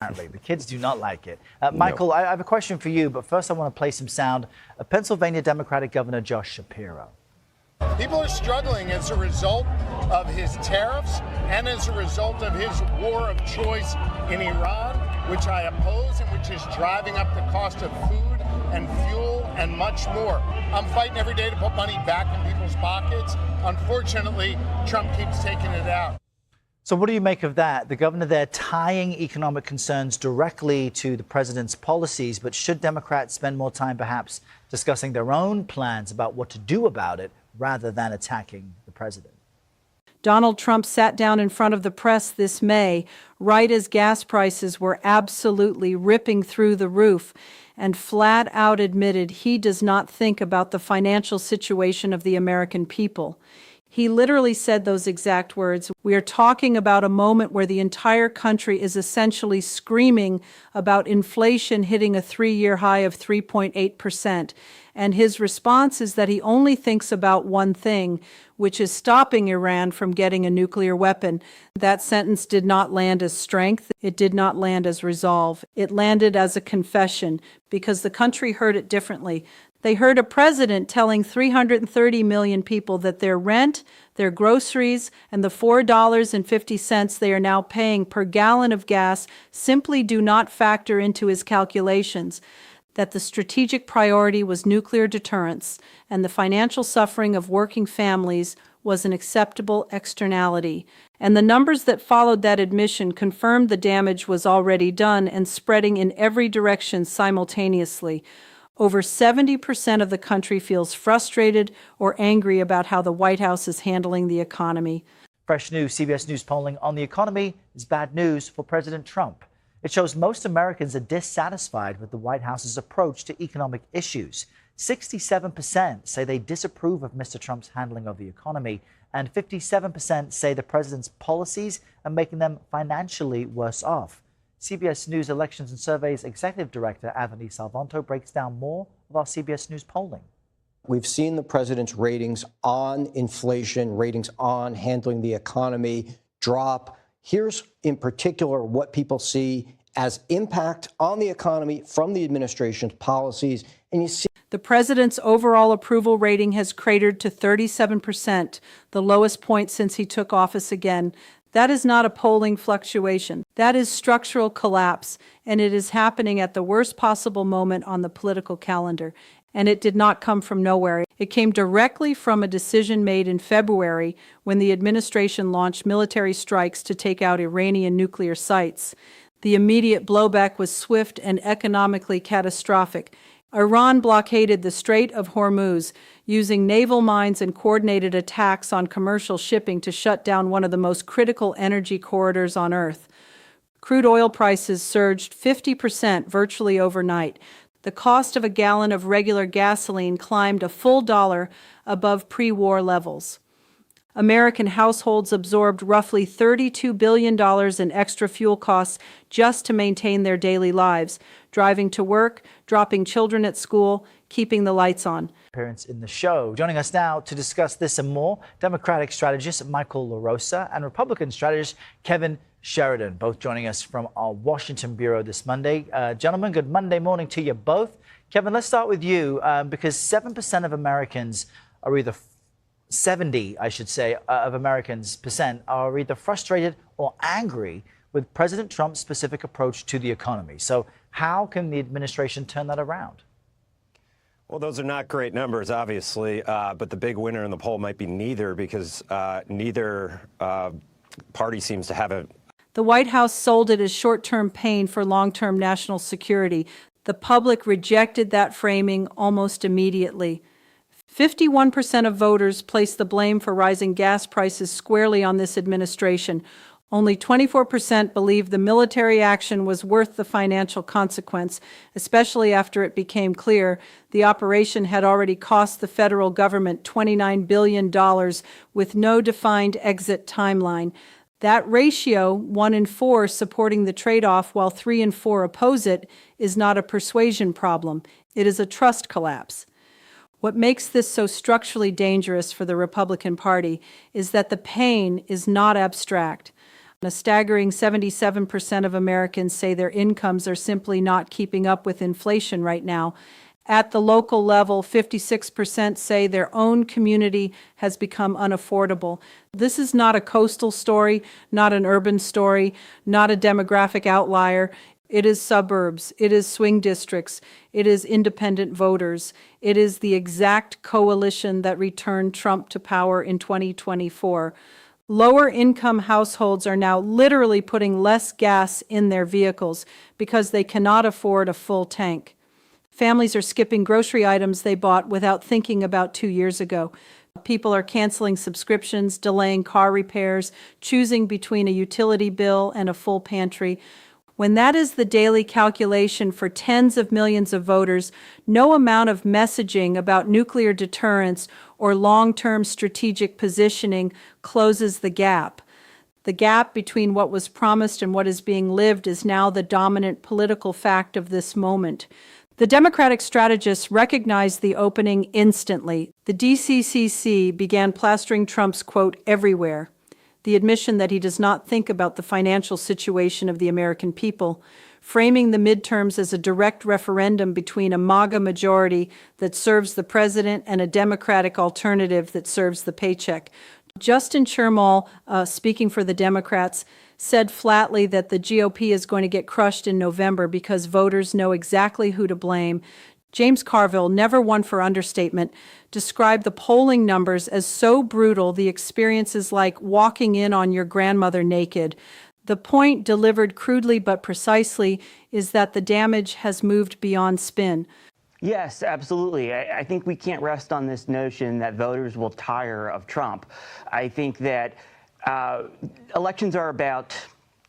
Apparently, the kids do not like it. Michael, I have a question for you, but first I want to play some sound of Pennsylvania Democratic Governor Josh Shapiro. People are struggling as a result of his tariffs and as a result of his war of choice in Iran, which I oppose and which is driving up the cost of food and fuel and much more. I'm fighting every day to put money back in people's pockets. Unfortunately, Trump keeps taking it out. So what do you make of that? The governor there tying economic concerns directly to the president's policies, but should Democrats spend more time perhaps discussing their own plans about what to do about it rather than attacking the president? Donald Trump sat down in front of the press this May, right as gas prices were absolutely ripping through the roof, and flat out admitted he does not think about the financial situation of the American people. He literally said those exact words. We are talking about a moment where the entire country is essentially screaming about inflation hitting a 3-year high of 3.8%. And his response is that he only thinks about one thing, which is stopping Iran from getting a nuclear weapon. That sentence did not land as strength. It did not land as resolve. It landed as a confession because the country heard it differently. They heard a president telling 330 million people that their rent, their groceries, and the $4.50 they are now paying per gallon of gas simply do not factor into his calculations, that the strategic priority was nuclear deterrence, and the financial suffering of working families was an acceptable externality. And the numbers that followed that admission confirmed the damage was already done and spreading in every direction simultaneously. Over 70% of the country feels frustrated or angry about how the White House is handling the economy. Fresh new CBS News polling on the economy is bad news for President Trump. It shows most Americans are dissatisfied with the White House's approach to economic issues. 67% say they disapprove of Mr. Trump's handling of the economy, and 57% say the president's policies are making them financially worse off. CBS News Elections and Surveys Executive Director Anthony Salvanto breaks down more of our CBS News polling. We've seen the president's ratings on inflation, ratings on handling the economy drop. Here's in particular what people see as impact on the economy from the administration's policies. And you see the president's overall approval rating has cratered to 37%, the lowest point since he took office again. That is not a polling fluctuation. That is structural collapse, and it is happening at the worst possible moment on the political calendar. And it did not come from nowhere. It came directly from a decision made in February when the administration launched military strikes to take out Iranian nuclear sites. The immediate blowback was swift and economically catastrophic. Iran blockaded the Strait of Hormuz, using naval mines and coordinated attacks on commercial shipping to shut down one of the most critical energy corridors on Earth. Crude oil prices surged 50% virtually overnight. The cost of a gallon of regular gasoline climbed a full $1 above pre-war levels. American households absorbed roughly $32 billion in extra fuel costs just to maintain their daily lives, driving to work, dropping children at school, keeping the lights on. Appearance in the show. Joining us now to discuss this and more, Democratic strategist Michael LaRosa and Republican strategist Kevin Sheridan, both joining us from our Washington bureau this Monday. Gentlemen, good Monday morning to you both. Kevin, let's start with you because 7% of Americans are either 70, I should say, of Americans percent are either frustrated or angry with President Trump's specific approach to the economy. So how can the administration turn that around? Well, those are not great numbers, obviously, but the big winner in the poll might be neither, because neither party seems to have a... The White House sold it as short-term pain for long-term national security. The public rejected that framing almost immediately. 51% of voters placed the blame for rising gas prices squarely on this administration. Only 24% believed the military action was worth the financial consequence, especially after it became clear the operation had already cost the federal government $29 billion with no defined exit timeline. That ratio, 1 in 4 supporting the trade-off while 3 in 4 oppose it, is not a persuasion problem. It is a trust collapse. What makes this so structurally dangerous for the Republican Party is that the pain is not abstract. A staggering 77% of Americans say their incomes are simply not keeping up with inflation right now. At the local level, 56% say their own community has become unaffordable. This is not a coastal story, not an urban story, not a demographic outlier. It is suburbs, it is swing districts, it is independent voters. It is the exact coalition that returned Trump to power in 2024. Lower income households are now literally putting less gas in their vehicles because they cannot afford a full tank. Families are skipping grocery items they bought without thinking about 2 years ago. People are canceling subscriptions, delaying car repairs, choosing between a utility bill and a full pantry. When that is the daily calculation for tens of millions of voters, no amount of messaging about nuclear deterrence or long-term strategic positioning closes the gap. The gap between what was promised and what is being lived is now the dominant political fact of this moment. The Democratic strategists recognized the opening instantly. The DCCC began plastering Trump's quote everywhere. The admission that he does not think about the financial situation of the American people, framing the midterms as a direct referendum between a MAGA majority that serves the president and a Democratic alternative that serves the paycheck. Justin Chermol, speaking for the Democrats, said flatly that the GOP is going to get crushed in November because voters know exactly who to blame. James Carville, never one for understatement, described the polling numbers as so brutal the experience is like walking in on your grandmother naked. The point, delivered crudely but precisely, is that the damage has moved beyond spin. Yes, absolutely. I think we can't rest on this notion that voters will tire of Trump. I think that elections are about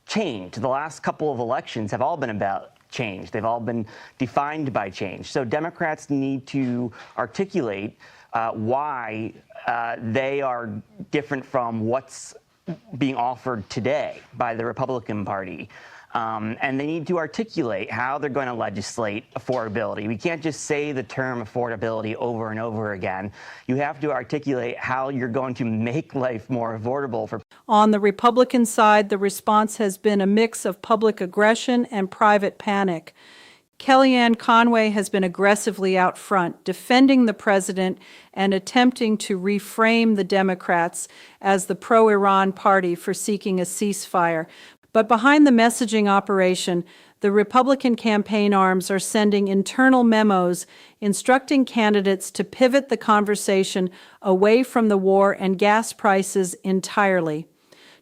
change. The last couple of elections have all been about change. They've all been defined by change. So Democrats need to articulate why they are different from what's being offered today by the Republican Party. And they need to articulate how they're going to legislate affordability. We can't just say the term affordability over and over again. You have to articulate how you're going to make life more affordable for. On the Republican side, the response has been a mix of public aggression and private panic. Kellyanne Conway has been aggressively out front, defending the president and attempting to reframe the Democrats as the pro-Iran party for seeking a ceasefire. But behind the messaging operation, the Republican campaign arms are sending internal memos instructing candidates to pivot the conversation away from the war and gas prices entirely,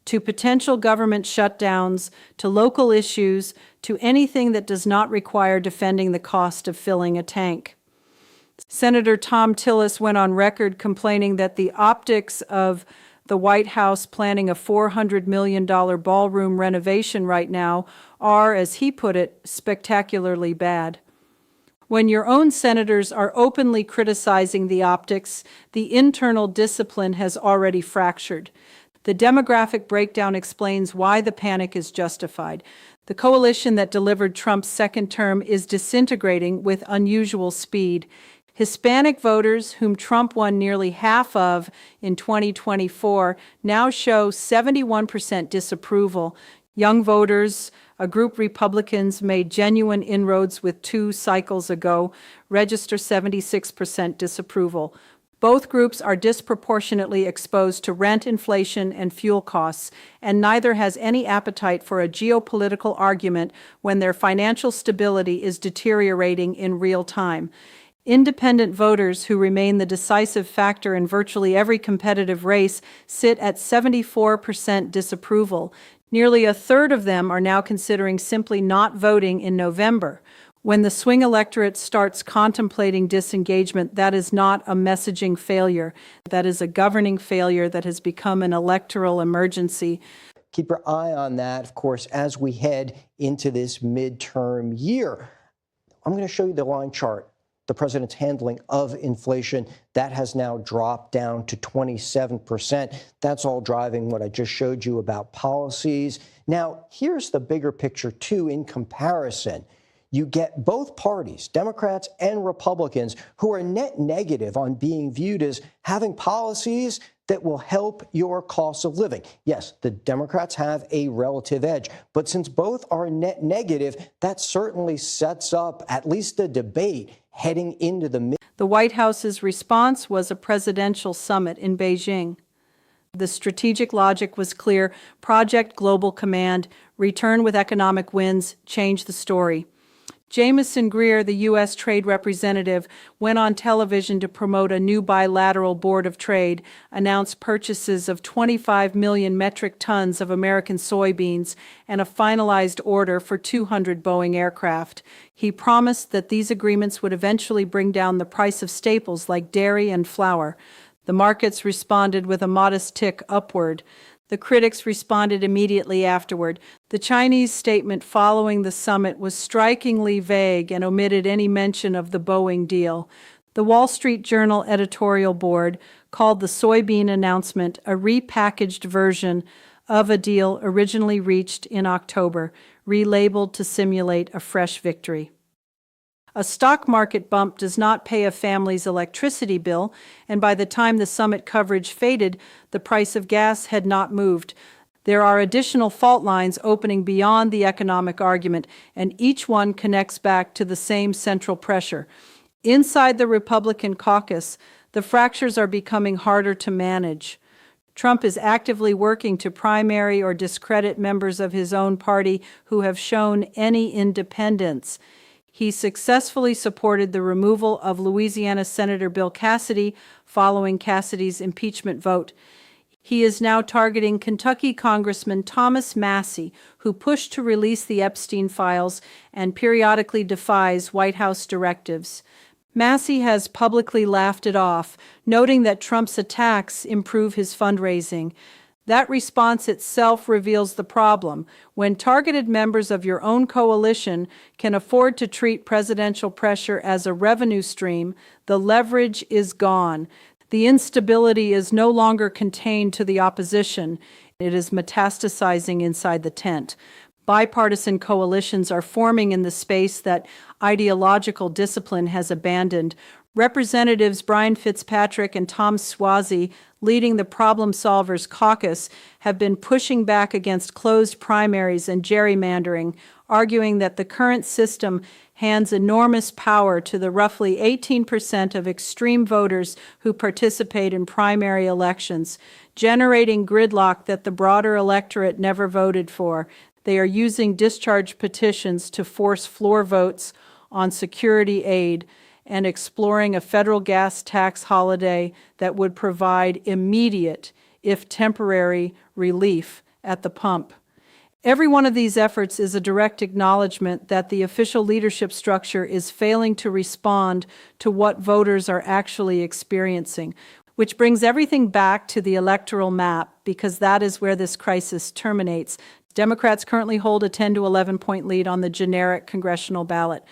to potential government shutdowns, to local issues, to anything that does not require defending the cost of filling a tank. Senator Tom Tillis went on record complaining that the optics of the White House planning a $400 million ballroom renovation right now are, as he put it, spectacularly bad. When your own senators are openly criticizing the optics, the internal discipline has already fractured. The demographic breakdown explains why the panic is justified. The coalition that delivered Trump's second term is disintegrating with unusual speed. Hispanic voters, whom Trump won nearly half of in 2024, now show 71% disapproval. Young voters, a group Republicans made genuine inroads with 2 cycles ago, register 76% disapproval. Both groups are disproportionately exposed to rent inflation and fuel costs, and neither has any appetite for a geopolitical argument when their financial stability is deteriorating in real time. Independent voters, who remain the decisive factor in virtually every competitive race, sit at 74% disapproval. Nearly a third of them are now considering simply not voting in November. When the swing electorate starts contemplating disengagement, that is not a messaging failure. That is a governing failure that has become an electoral emergency. Keep your eye on that, of course, as we head into this midterm year. I'm going to show you the line chart. The president's handling of inflation, that has now dropped down to 27%. That's all driving what I just showed you about policies. Now, here's the bigger picture, too, in comparison. You get both parties, Democrats and Republicans, who are net negative on being viewed as having policies that will help your cost of living. Yes, the Democrats have a relative edge, but since both are net negative, that certainly sets up at least a debate heading into the The White House's response was a presidential summit in Beijing. The strategic logic was clear: Project Global Command, return with economic wins, change the story. Jamieson Greer, the U.S. trade representative, went on television to promote a new bilateral board of trade, announced purchases of 25 million metric tons of American soybeans, and a finalized order for 200 Boeing aircraft. He promised that these agreements would eventually bring down the price of staples like dairy and flour. The markets responded with a modest tick upward. The critics responded immediately afterward. The Chinese statement following the summit was strikingly vague and omitted any mention of the Boeing deal. The Wall Street Journal editorial board called the soybean announcement a repackaged version of a deal originally reached in October, relabeled to simulate a fresh victory. A stock market bump does not pay a family's electricity bill, and by the time the summit coverage faded, the price of gas had not moved. There are additional fault lines opening beyond the economic argument, and each one connects back to the same central pressure. Inside the Republican caucus, the fractures are becoming harder to manage. Trump is actively working to primary or discredit members of his own party who have shown any independence. He successfully supported the removal of Louisiana Senator Bill Cassidy following Cassidy's impeachment vote. He is now targeting Kentucky Congressman Thomas Massie, who pushed to release the Epstein files and periodically defies White House directives. Massie has publicly laughed it off, noting that Trump's attacks improve his fundraising. That response itself reveals the problem. When targeted members of your own coalition can afford to treat presidential pressure as a revenue stream, the leverage is gone. The instability is no longer contained to the opposition. It is metastasizing inside the tent. Bipartisan coalitions are forming in the space that ideological discipline has abandoned. Representatives Brian Fitzpatrick and Tom Suozzi, leading the Problem Solvers Caucus, have been pushing back against closed primaries and gerrymandering, arguing that the current system hands enormous power to the roughly 18% of extreme voters who participate in primary elections, generating gridlock that the broader electorate never voted for. They are using discharge petitions to force floor votes on security aid and exploring a federal gas tax holiday that would provide immediate, if temporary, relief at the pump. Every one of these efforts is a direct acknowledgement that the official leadership structure is failing to respond to what voters are actually experiencing, which brings everything back to the electoral map, because that is where this crisis terminates. Democrats currently hold a 10 to 11 point lead on the generic congressional ballot.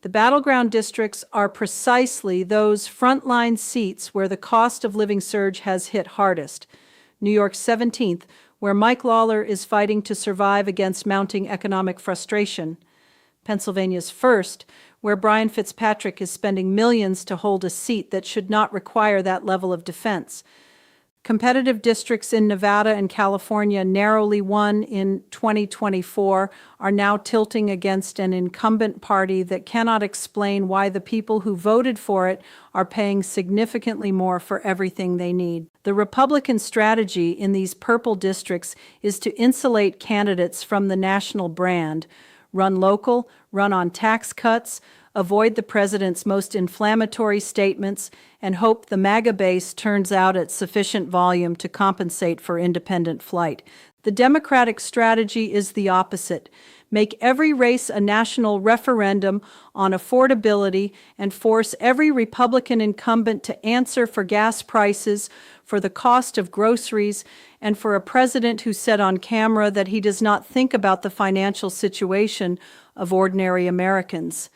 The battleground districts are precisely those frontline seats where the cost of living surge has hit hardest. New York's 17th, where Mike Lawler is fighting to survive against mounting economic frustration. Pennsylvania's 1st, where Brian Fitzpatrick is spending millions to hold a seat that should not require that level of defense. Competitive districts in Nevada and California, narrowly won in 2024, are now tilting against an incumbent party that cannot explain why the people who voted for it are paying significantly more for everything they need. The Republican strategy in these purple districts is to insulate candidates from the national brand, run local, run on tax cuts, avoid the president's most inflammatory statements, and hope the MAGA base turns out at sufficient volume to compensate for independent flight. The Democratic strategy is the opposite. Make every race a national referendum on affordability and force every Republican incumbent to answer for gas prices, for the cost of groceries, and for a president who said on camera that he does not think about the financial situation of ordinary Americans.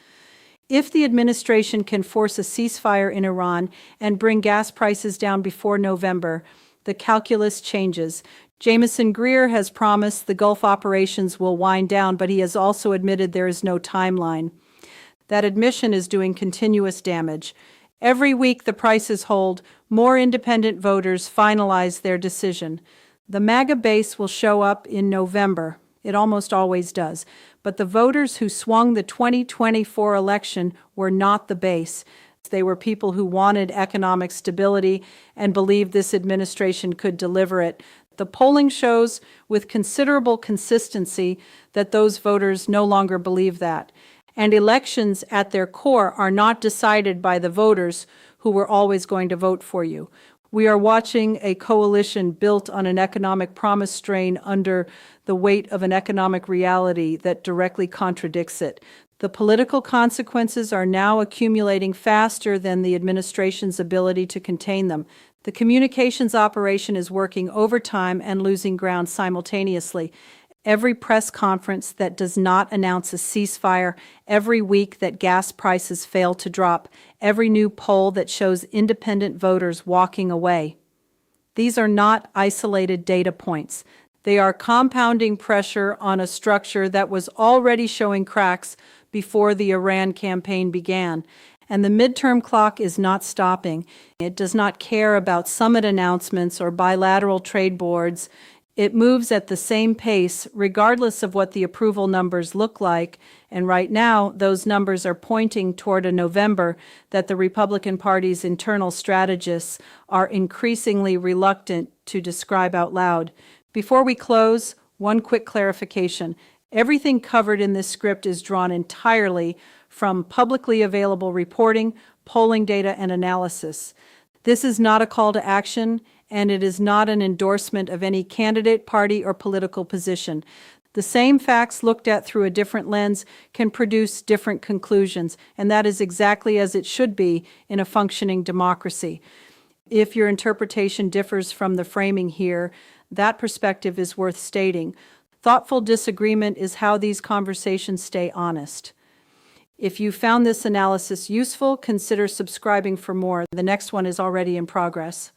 If the administration can force a ceasefire in Iran and bring gas prices down before November, the calculus changes. Jamieson Greer has promised the Gulf operations will wind down, but he has also admitted there is no timeline. That admission is doing continuous damage. Every week the prices hold, more independent voters finalize their decision. The MAGA base will show up in November. It almost always does. But the voters who swung the 2024 election were not the base. They were people who wanted economic stability and believed this administration could deliver it. The polling shows with considerable consistency that those voters no longer believe that. And elections at their core are not decided by the voters who were always going to vote for you. We are watching a coalition built on an economic promise strain under the weight of an economic reality that directly contradicts it. The political consequences are now accumulating faster than the administration's ability to contain them. The communications operation is working overtime and losing ground simultaneously. Every press conference that does not announce a ceasefire, every week that gas prices fail to drop, every new poll that shows independent voters walking away. These are not isolated data points. They are compounding pressure on a structure that was already showing cracks before the Iran campaign began. And the midterm clock is not stopping. It does not care about summit announcements or bilateral trade boards. It moves at the same pace, regardless of what the approval numbers look like. And right now, those numbers are pointing toward a November that the Republican Party's internal strategists are increasingly reluctant to describe out loud. Before we close, one quick clarification. Everything covered in this script is drawn entirely from publicly available reporting, polling data, and analysis. This is not a call to action, and it is not an endorsement of any candidate, party, or political position. The same facts looked at through a different lens can produce different conclusions, and that is exactly as it should be in a functioning democracy. If your interpretation differs from the framing here, that perspective is worth stating. Thoughtful disagreement is how these conversations stay honest. If you found this analysis useful, consider subscribing for more. The next one is already in progress.